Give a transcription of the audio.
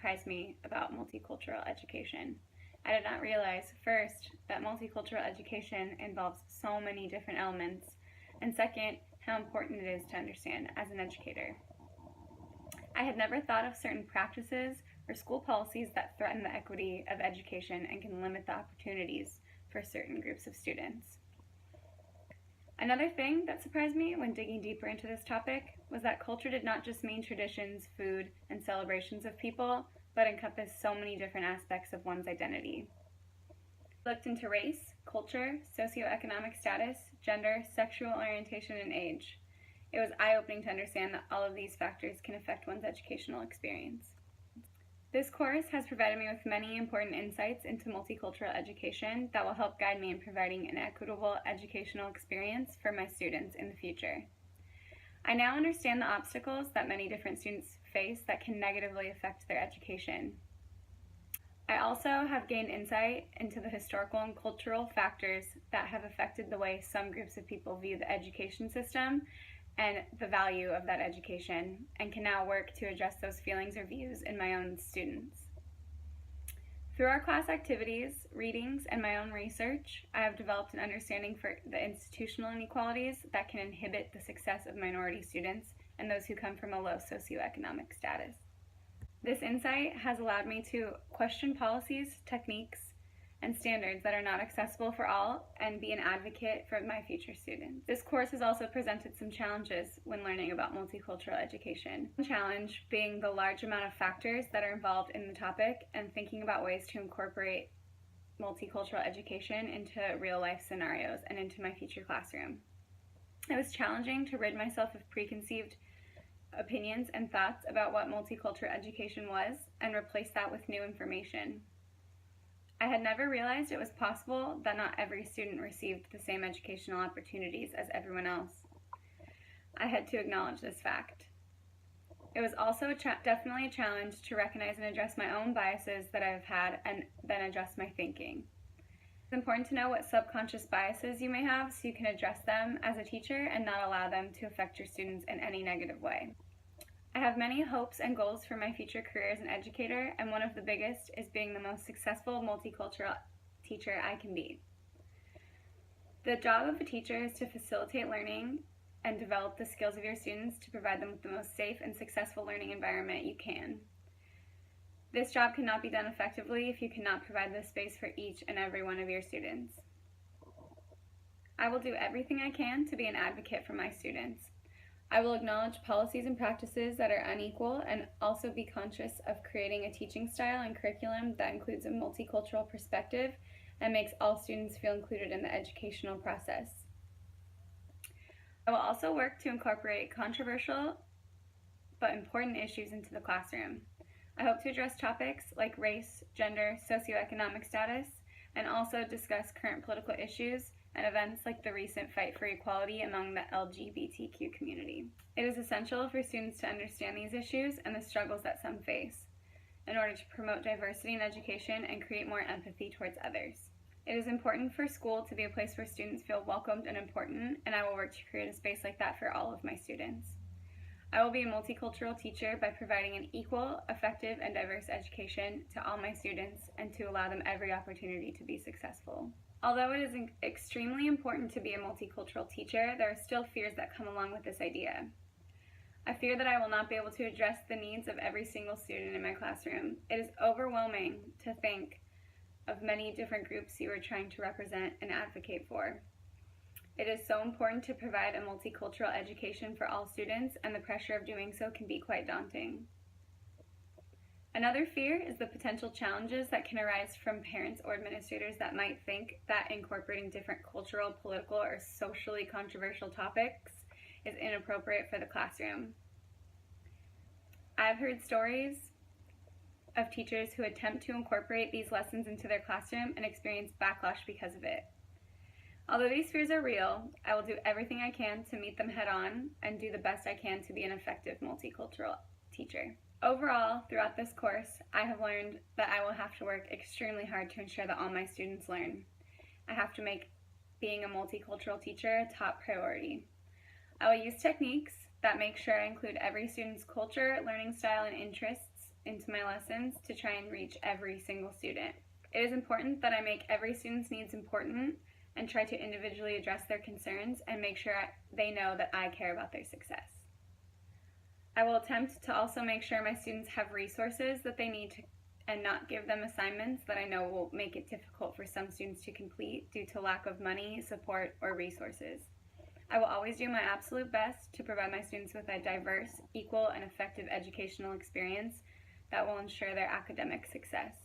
surprised me about multicultural education. I did not realize, first, that multicultural education involves so many different elements, and second, how important it is to understand as an educator. I had never thought of certain practices or school policies that threaten the equity of education and can limit the opportunities for certain groups of students. Another thing that surprised me when digging deeper into this topic was that culture did not just mean traditions, food, and celebrations of people, but encompassed so many different aspects of one's identity. I looked into race, culture, socioeconomic status, gender, sexual orientation, and age. It was eye-opening to understand that all of these factors can affect one's educational experience. This course has provided me with many important insights into multicultural education that will help guide me in providing an equitable educational experience for my students in the future. I now understand the obstacles that many different students face that can negatively affect their education. I also have gained insight into the historical and cultural factors that have affected the way some groups of people view the education system and the value of that education, and can now work to address those feelings or views in my own students. Through our class activities, readings, and my own research, I have developed an understanding for the institutional inequalities that can inhibit the success of minority students and those who come from a low socioeconomic status. This insight has allowed me to question policies, techniques, and standards that are not accessible for all and be an advocate for my future students. This course has also presented some challenges when learning about multicultural education. One challenge being the large amount of factors that are involved in the topic and thinking about ways to incorporate multicultural education into real life scenarios and into my future classroom. It was challenging to rid myself of preconceived opinions and thoughts about what multicultural education was and replace that with new information. I had never realized it was possible that not every student received the same educational opportunities as everyone else. I had to acknowledge this fact. It was also definitely a challenge to recognize and address my own biases that I have had and then adjust my thinking. It's important to know what subconscious biases you may have so you can address them as a teacher and not allow them to affect your students in any negative way. I have many hopes and goals for my future career as an educator, and one of the biggest is being the most successful multicultural teacher I can be. The job of a teacher is to facilitate learning and develop the skills of your students to provide them with the most safe and successful learning environment you can. This job cannot be done effectively if you cannot provide the space for each and every one of your students. I will do everything I can to be an advocate for my students. I will acknowledge policies and practices that are unequal and also be conscious of creating a teaching style and curriculum that includes a multicultural perspective and makes all students feel included in the educational process. I will also work to incorporate controversial but important issues into the classroom. I hope to address topics like race, gender, socioeconomic status, and also discuss current political issues and events like the recent fight for equality among the LGBTQ community. It is essential for students to understand these issues and the struggles that some face in order to promote diversity in education and create more empathy towards others. It is important for school to be a place where students feel welcomed and important, and I will work to create a space like that for all of my students. I will be a multicultural teacher by providing an equal, effective, and diverse education to all my students and to allow them every opportunity to be successful. Although it is extremely important to be a multicultural teacher, there are still fears that come along with this idea. I fear that I will not be able to address the needs of every single student in my classroom. It is overwhelming to think of many different groups you are trying to represent and advocate for. It is so important to provide a multicultural education for all students, and the pressure of doing so can be quite daunting. Another fear is the potential challenges that can arise from parents or administrators that might think that incorporating different cultural, political, or socially controversial topics is inappropriate for the classroom. I've heard stories of teachers who attempt to incorporate these lessons into their classroom and experience backlash because of it. Although these fears are real, I will do everything I can to meet them head on and do the best I can to be an effective multicultural teacher. Overall, throughout this course, I have learned that I will have to work extremely hard to ensure that all my students learn. I have to make being a multicultural teacher a top priority. I will use techniques that make sure I include every student's culture, learning style, and interests into my lessons to try and reach every single student. It is important that I make every student's needs important and try to individually address their concerns and make sure they know that I care about their success. I will attempt to also make sure my students have resources that they need and not give them assignments that I know will make it difficult for some students to complete due to lack of money, support, or resources. I will always do my absolute best to provide my students with a diverse, equal, and effective educational experience that will ensure their academic success.